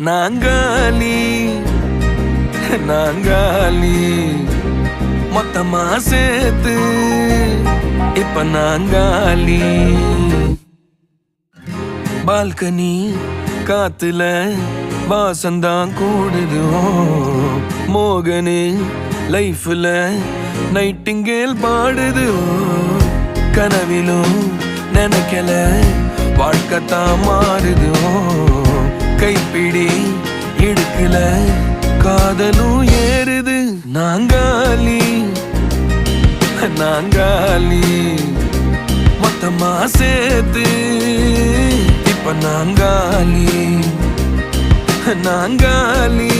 நாங்காலி நாங்காலி மொத்தமா சேர்த்து இப்ப நாங்காலி. பால்கனி காத்துல வாசந்தான் கூடுது. மோகனு லைஃப்ல நைட்டிங்கேல் பாடுது. கனவிலும் நினைக்கல வாழ்க்கைத்தான் மாறுது. கைப்பிடி இடுக்கல காதலும் ஏறுது. நாங்காலி நாங்காலி மொத்தமா சேர்த்து இப்ப நாங்காலி நாங்காலி.